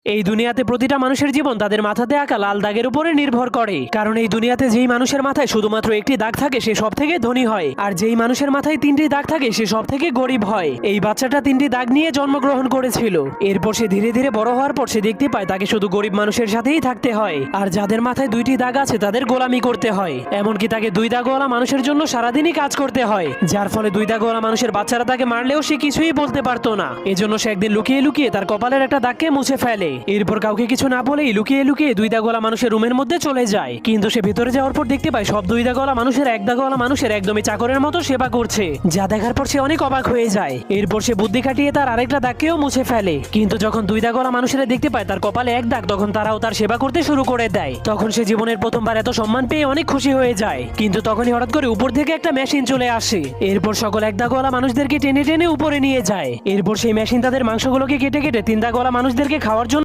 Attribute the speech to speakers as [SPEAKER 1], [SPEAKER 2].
[SPEAKER 1] এই দুনিয়াতে প্রতিটা মানুষের জীবন তাদের মাথাতে আঁকা লাল দাগের উপরে নির্ভর করে। কারণ এই দুনিয়াতে যেই মানুষের মাথায় শুধুমাত্র একটি দাগ থাকে সে সব থেকে ধনী হয়, আর যেই মানুষের মাথায় তিনটি দাগ থাকে সে সব থেকে গরিব হয়। এই বাচ্চাটা তিনটি দাগ নিয়ে জন্মগ্রহণ করেছিল। এরপর সে ধীরে ধীরে বড় হওয়ার পর সে দেখতে পায় তাকে শুধু গরিব মানুষের সাথেই থাকতে হয়, আর যাদের মাথায় দুইটি দাগ আছে তাদের গোলামি করতে হয়। এমনকি তাকে দুই দাগওয়ালা মানুষের জন্য সারাদিনই কাজ করতে হয়, যার ফলে দুই দাগওয়ালা মানুষের বাচ্চারা তাকে মারলেও সে কিছুই বলতে পারতো না। এজন্য সে একদিন লুকিয়ে লুকিয়ে তার কপালের একটা দাগকে মুছে ফেলে। এরপর কাউকে কিছু না বলেই লুকিয়ে লুকিয়ে দুই দাগওয়ালা মানুষের রুমের মধ্যে চলে যায়। কিন্তু সে ভিতরে যাওয়ার পর দেখতে পায় সব দুই দাগওয়ালা মানুষের এক দাগওয়ালা মানুষের একদমই চাকরের মতো সেবা করছে, যা দেখার পর সে অনেক অবাক হয়ে যায়। এরপর সে বুদ্ধি খাটিয়ে তার আরেকটা দাগকেও মুছে ফেলে। কিন্তু যখন দুই দাগওয়ালা মানুষেরা দেখতে পায় তার কপালে এক দাগ, তখন তারাও তার সেবা করতে শুরু করে দেয়। তখন সে জীবনের প্রথমবার এত সম্মান পেয়ে অনেক খুশি হয়ে যায়। কিন্তু তখনই হঠাৎ করে উপর থেকে একটা মেশিন চলে আসে। এরপর সকল এক দাগওয়ালা মানুষদেরকে টেনে টেনে উপরে নিয়ে যায়। এরপর সেই মেশিন তাদের মাংসগুলোকে কেটে কেটে তিন দাগওয়ালা মানুষদেরকে খাওয়ার জন্য